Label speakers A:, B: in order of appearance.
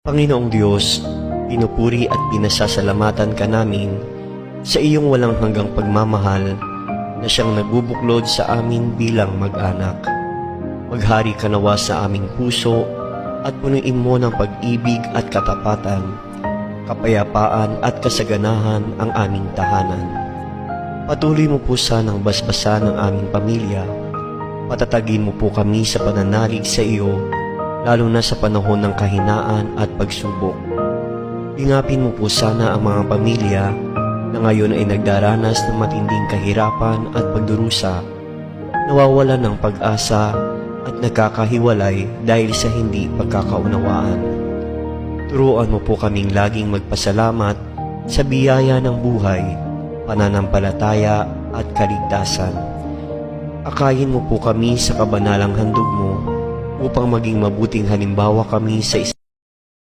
A: Panginoong Diyos, pinupuri at pinasasalamatan ka namin sa iyong walang hanggang pagmamahal na siyang nagbubuklod sa amin bilang mag-anak. Maghari ka nawa sa aming puso at punuin mo ng pag-ibig at katapatan, kapayapaan at kasaganahan ang aming tahanan. Patuloy mo po sanang basbasan ng aming pamilya. Patatagin mo po kami sa pananalig sa iyo, lalo na sa panahon ng kahinaan at pagsubok. Ingapin mo po sana ang mga pamilya na ngayon ay nagdaranas ng matinding kahirapan at pagdurusa, nawawalan ng pag-asa at nagkakahiwalay dahil sa hindi pagkakaunawaan. Turuan mo po kaming laging magpasalamat sa biyaya ng buhay, pananampalataya at kaligtasan. Akayin mo po kami sa kabanalang handog mo upang maging mabuting halimbawa kami sa